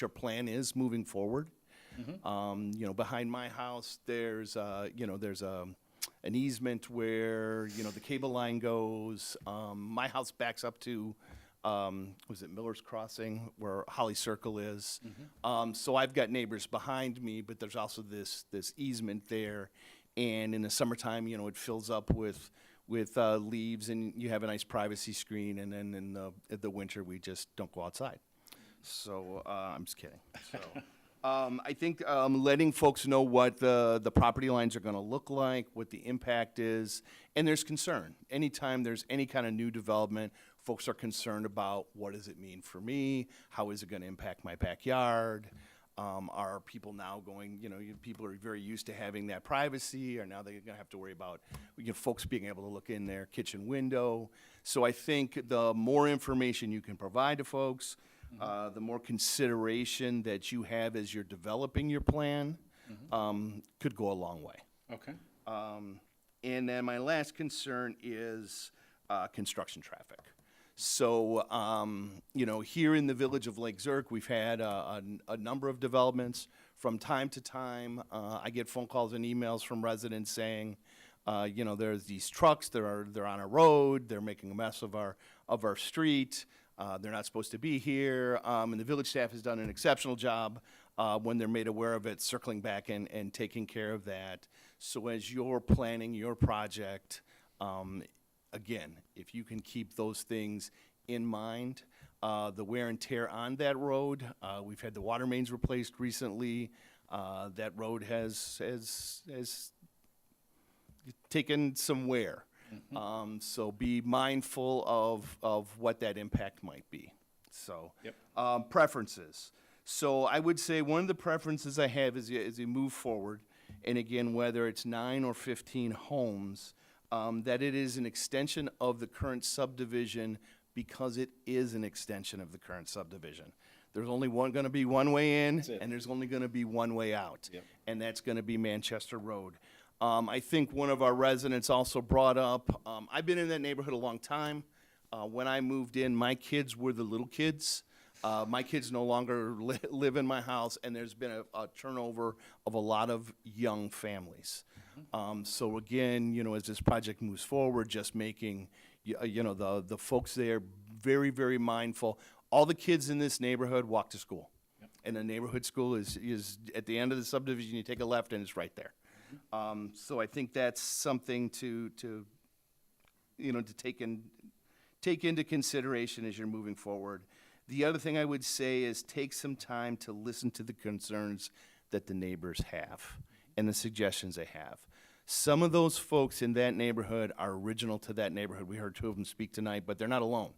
your plan is moving forward. You know, behind my house, there's an easement where, you know, the cable line goes. My house backs up to was it Miller's Crossing, where Holly Circle is. So I've got neighbors behind me, but there's also this easement there. And in the summertime, you know, it fills up with leaves, and you have a nice privacy screen. And then in the winter, we just don't go outside. So I'm just kidding. So I think letting folks know what the property lines are going to look like, what the impact is, and there's concern. Anytime there's any kind of new development, folks are concerned about what does it mean for me? How is it going to impact my backyard? Are people now going, you know, people are very used to having that privacy, or now they're going to have to worry about, you know, folks being able to look in their kitchen window. So I think the more information you can provide to folks, the more consideration that you have as you're developing your plan, could go a long way. Okay. And then my last concern is construction traffic. So, you know, here in the village of Lake Zurich, we've had a number of developments. From time to time, I get phone calls and emails from residents saying, you know, there's these trucks, they're on a road, they're making a mess of our street, they're not supposed to be here, and the village staff has done an exceptional job when they're made aware of it, circling back and taking care of that. So as you're planning your project, again, if you can keep those things in mind, the wear and tear on that road, we've had the water mains replaced recently. That road has taken some wear. So be mindful of what that impact might be. So, preferences. So I would say one of the preferences I have as you move forward, and again, whether it's 9 or 15 homes, that it is an extension of the current subdivision, because it is an extension of the current subdivision. There's only going to be one way in, and there's only going to be one way out, and that's going to be Manchester Road. I think one of our residents also brought up, I've been in that neighborhood a long time. When I moved in, my kids were the little kids. My kids no longer live in my house, and there's been a turnover of a lot of young families. So again, you know, as this project moves forward, just making, you know, the folks there very, very mindful. All the kids in this neighborhood walk to school. And the neighborhood school is at the end of the subdivision. You take a left, and it's right there. So I think that's something to you know, to take into consideration as you're moving forward. The other thing I would say is take some time to listen to the concerns that the neighbors have and the suggestions they have. Some of those folks in that neighborhood are original to that neighborhood. We heard 2 of them speak tonight, but they're not alone.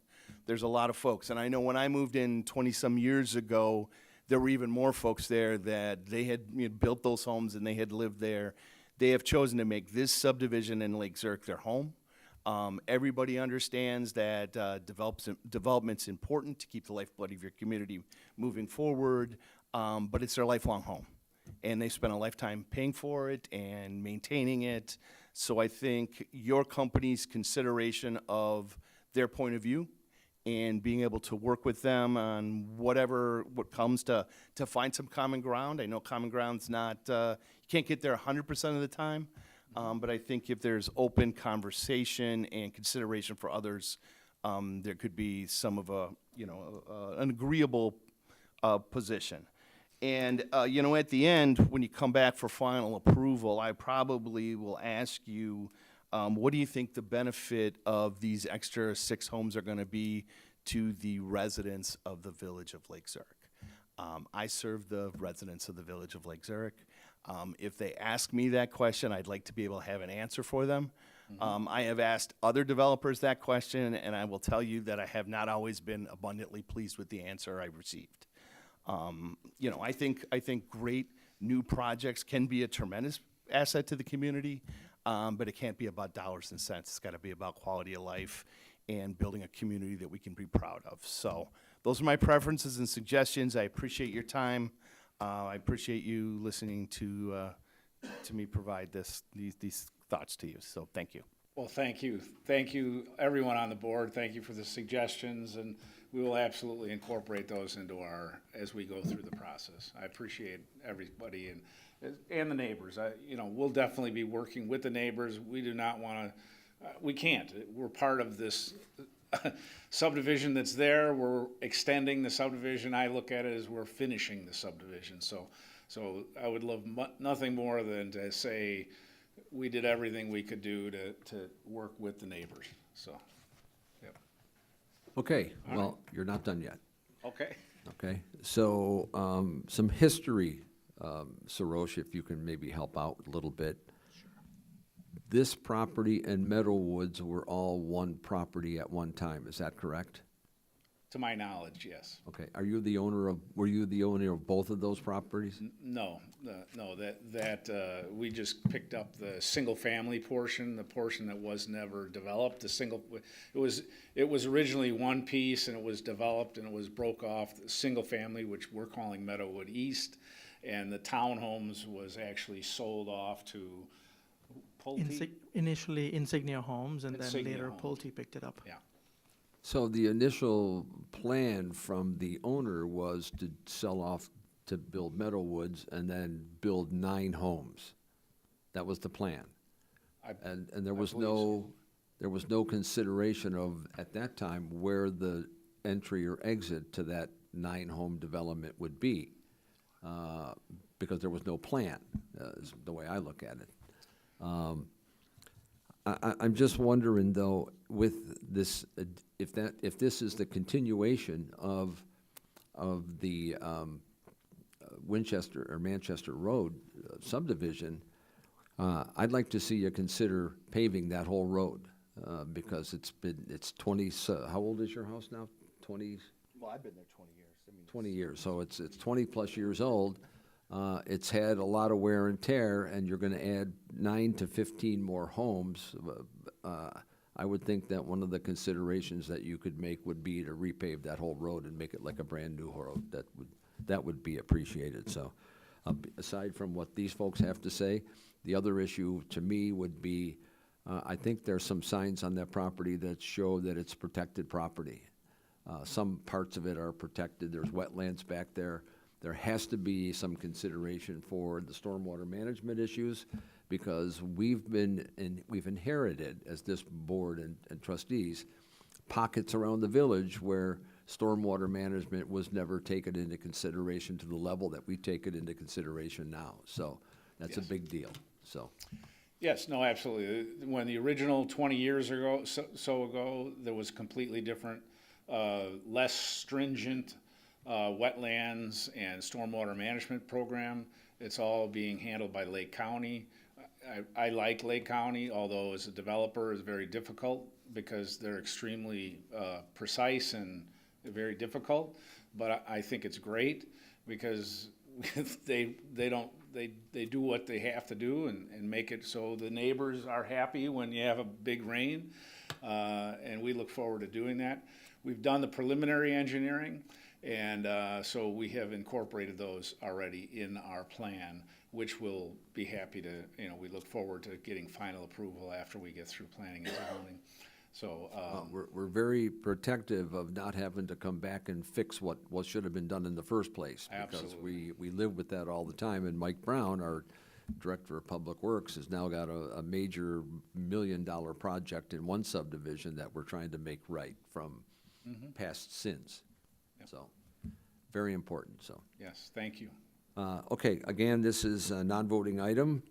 There's a lot of folks. And I know when I moved in 20-some years ago, there were even more folks there that they had, you know, built those homes and they had lived there. They have chosen to make this subdivision in Lake Zurich their home. Everybody understands that development's important to keep the lifeblood of your community moving forward, but it's their lifelong home. And they spent a lifetime paying for it and maintaining it. So I think your company's consideration of their point of view and being able to work with them on what comes to find some common ground. I know common ground's not, you can't get there 100% of the time, but I think if there's open conversation and consideration for others, there could be some of an agreeable position. And, you know, at the end, when you come back for final approval, I probably will ask you, what do you think the benefit of these extra 6 homes are going to be to the residents of the village of Lake Zurich? I serve the residents of the village of Lake Zurich. If they ask me that question, I'd like to be able to have an answer for them. I have asked other developers that question, and I will tell you that I have not always been abundantly pleased with the answer I've received. You know, I think great new projects can be a tremendous asset to the community, but it can't be about dollars and cents. It's got to be about quality of life and building a community that we can be proud of. So those are my preferences and suggestions. I appreciate your time. I appreciate you listening to me provide these thoughts to you. So thank you. Well, thank you. Thank you, everyone on the board. Thank you for the suggestions, and we will absolutely incorporate those into as we go through the process. I appreciate everybody and the neighbors. You know, we'll definitely be working with the neighbors. We do not want to, we can't. We're part of this subdivision that's there, we're extending the subdivision. I look at it as we're finishing the subdivision. So I would love nothing more than to say we did everything we could do to work with the neighbors, so, yep. Okay, well, you're not done yet, Okay. okay? So, some history, Sarosh, if you can maybe help out a little bit. This property and Meadowwoods were all one property at one time, is that correct? To my knowledge, yes. Okay, were you the owner of both of those properties? No, we just picked up the single-family portion, the portion that was never developed, it was originally one piece, and it was developed, and it was broke off, the single-family, which we're calling Meadowwood East, and the townhomes was actually sold off to Pulte? Initially Insignia Homes, and then Insignia later Homes. Pulte picked it up. Yeah. So the initial plan from the owner was to sell off to build Meadowwoods and then build 9 homes. That was the plan. And there was no consideration of, at that time, where the entry or exit to that 9-home development would be, because there was no plan, is the way I look at it. I'm just wondering, though, with this, if this is the continuation of the Winchester or Manchester Road subdivision, I'd like to see you consider paving that whole road, because it's 20, how old is your house now? 20? Well, I've been there 20 years. 20 years, so it's 20-plus years old. It's had a lot of wear and tear, and you're gonna add 9 to 15 more homes. I would think that one of the considerations that you could make would be to repave that whole road and make it like a brand-new road. That would be appreciated, so. Aside from what these folks have to say, the other issue to me would be, I think there's some signs on that property that show that it's protected property. Some parts of it are protected, there's wetlands back there. There has to be some consideration for the stormwater management issues, because we've inherited, as this board and trustees, pockets around the village where stormwater management was never taken into consideration to the level that we take it into consideration now. So that's a big deal, so. Yes, no, absolutely. When the original 20 years ago, so ago, there was completely different, less stringent wetlands and stormwater management program. It's all being handled by Lake County. I like Lake County, although as a developer it's very difficult because they're extremely precise and very difficult. But I think it's great because they do what they have to do and make it so the neighbors are happy when you have a big rain. And we look forward to doing that. We've done the preliminary engineering. And so we have incorporated those already in our plan, which we'll be happy to, we look forward to getting final approval after we get through planning and zoning. So, We're very protective of not having to come back and fix what should have been done in the first place. Because Absolutely. we live with that all the time, and Mike Brown, our Director of Public Works, has now got a major $1 million project in one subdivision that we're trying to make right from past sins. So, very important, so. yes, thank you. Okay, again, this is a non-voting item,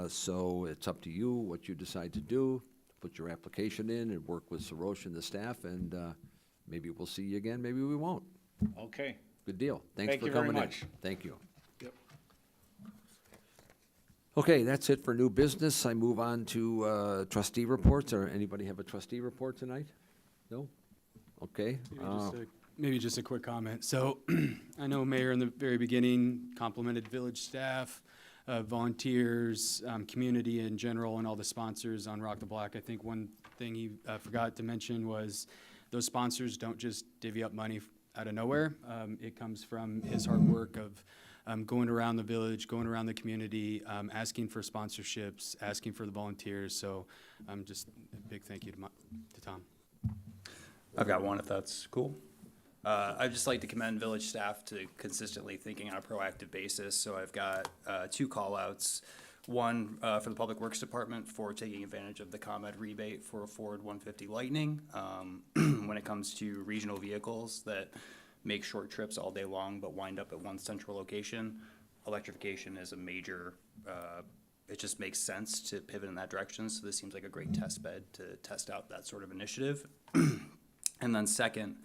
so it's up to you what you decide to do. Put your application in and work with Sarosh and the staff, and maybe we'll see you again, maybe we won't. Okay. Good deal. Thanks Thank for you very coming in. much. Thank you. Yep. Okay, that's it for new business. I move on to trustee reports. Or anybody have a trustee report tonight? No? Okay. Maybe just a quick comment. So I know Mayor in the very beginning complimented village staff, volunteers, community in general, and all the sponsors on Rock the Block. I think one thing he forgot to mention was those sponsors don't just divvy up money out of nowhere. It comes from his hard work of going around the village, going around the community, asking for sponsorships, asking for the volunteers. So just a big thank you to Tom. I've got one if that's cool. I'd just like to commend village staff to consistently thinking on a proactive basis. So I've got 2 call outs. One, for the Public Works Department for taking advantage of the ComEd rebate for a Ford 150 Lightning. When it comes to regional vehicles that make short trips all day long but wind up at one central location, electrification is a major, it just makes sense to pivot in that direction. So this seems like a great test bed to test out that sort of initiative. And then second,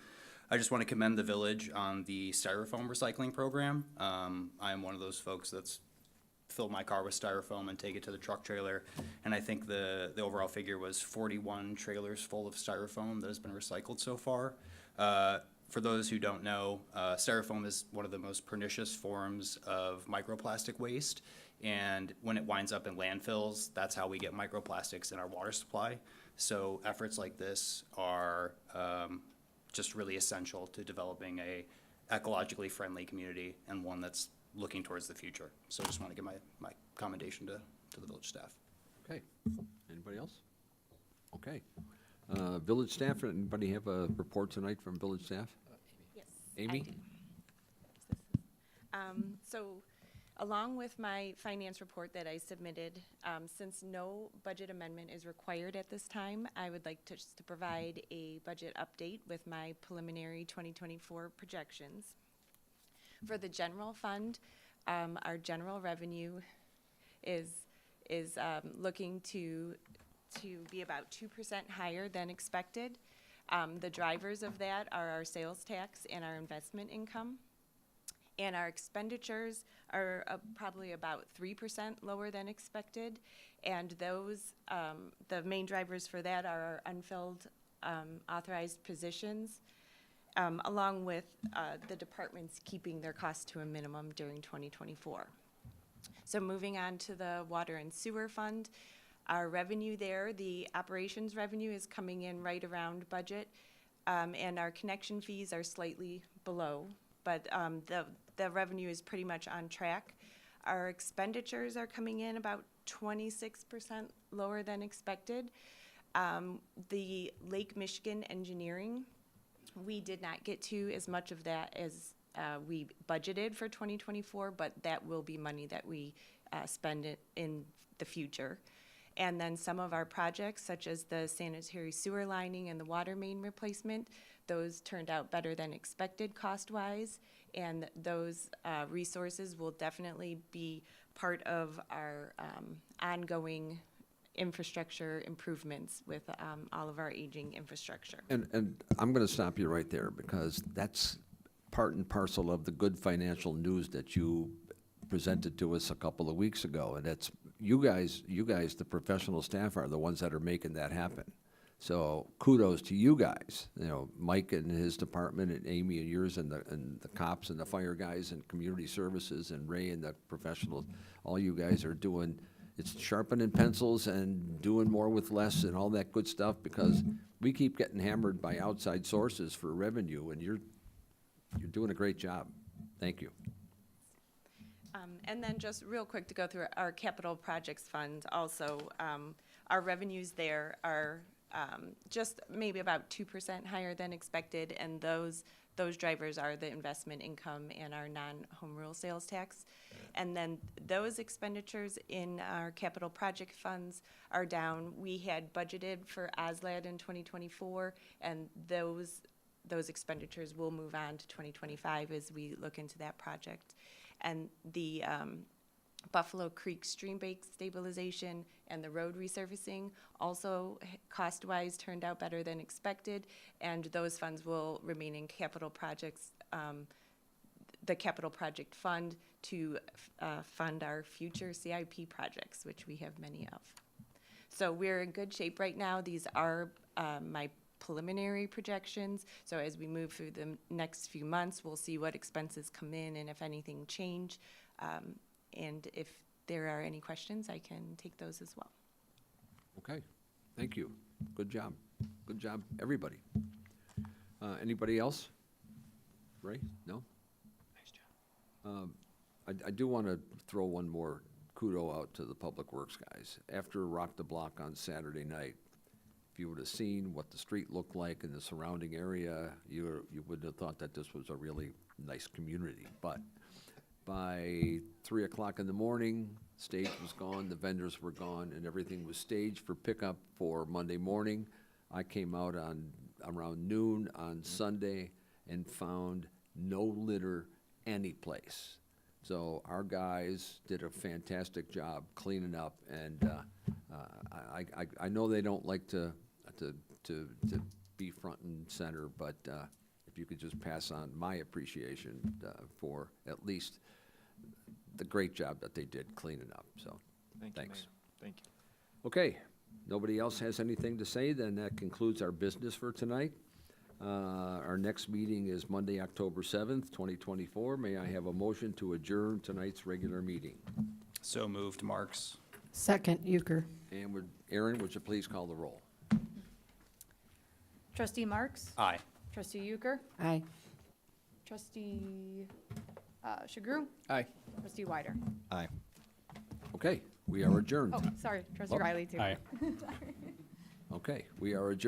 I just want to commend the village on the styrofoam recycling program. I am one of those folks that's fill my car with styrofoam and take it to the truck trailer. And I think the overall figure was 41 trailers full of styrofoam that has been recycled so far. For those who don't know, styrofoam is one of the most pernicious forms of microplastic waste. And when it winds up in landfills, that's how we get microplastics in our water supply. So efforts like this are just really essential to developing a ecologically friendly community and one that's looking towards the future. So I just want to give my commendation to the village staff. Okay. Anybody else? Okay. Village staff, anybody have a report tonight from village staff? Yes. Amy? I do. So along with my finance report that I submitted, since no budget amendment is required at this time, I would like to provide a budget update with my preliminary 2024 projections. For the general fund, our general revenue is looking to be about 2% higher than expected. The drivers of that are our sales tax and our investment income. And our expenditures are probably about 3% lower than expected. And those, the main drivers for that are our unfilled authorized positions, along with the departments keeping their costs to a minimum during 2024. So moving on to the water and sewer fund, our revenue there, the operations revenue is coming in right around budget, and our connection fees are slightly below, but the revenue is pretty much on track. Our expenditures are coming in about 26% lower than expected. The Lake Michigan engineering, we did not get to as much of that as we budgeted for 2024, but that will be money that we spend in the future. And then some of our projects, such as the sanitary sewer lining and the water main replacement, those turned out better than expected cost-wise, and those resources will definitely be part of our ongoing infrastructure improvements with all of our aging infrastructure. And I'm going to stop you right there because that's part and parcel of the good financial news that you presented to us a couple of weeks ago. And that's you guys, the professional staff, are the ones that are making that happen. So kudos to you guys, you know, Mike and his department, and Amy and yours, and the cops and the fire guys and community services, and Ray and the professionals. All you guys are doing, it's sharpening pencils and doing more with less and all that good stuff, because we keep getting hammered by outside sources for revenue, and you're doing a great job. Thank you. And then just real quick to go through our capital projects fund also, our revenues there are just maybe about 2% higher than expected, and those drivers are the investment income and our non-home rule sales tax. And then those expenditures in our capital project funds are down. We had budgeted for OSLAD in 2024, and those expenditures will move on to 2025 as we look into that project. And the Buffalo Creek stream bank stabilization and the road resurfacing also cost-wise turned out better than expected, and those funds will remain in capital projects, the capital project fund, to fund our future CIP projects, which we have many of. So we're in good shape right now. These are my preliminary projections. So as we move through the next few months, we'll see what expenses come in and if anything change. And if there are any questions, I can take those as well. Okay, thank you. Good job. Good job, everybody. Anybody else? Ray? No? Nice job. I do want to throw one more kudo out to the Public Works guys. After Rock the Block on Saturday night, if you would have seen what the street looked like in the surrounding area, you wouldn't have thought that this was a really nice community. But By 3 o'clock in the morning, stage was gone, the vendors were gone, and everything was staged for pickup for Monday morning. I came out around noon on Sunday and found no litter anyplace. So our guys did a fantastic job cleaning up, and I know they don't like to be front and center, but if you could just pass on my appreciation for at least the great job that they did cleaning up, so, thanks. Thank you. Okay, nobody else has anything to say, then that concludes our business for tonight. Our next meeting is Monday, October 7th, 2024. May I have a motion to adjourn tonight's regular meeting? So moved, Marks. Second, Euchre. And Aaron, would you please call the roll? Trustee Marks? Aye. Trustee Euchre? Aye. Trustee Chagru? Aye. Trustee Wyder? Aye. Okay, we are adjourned. Oh, sorry, Trustee Riley too. Aye. Okay, we are adjourned.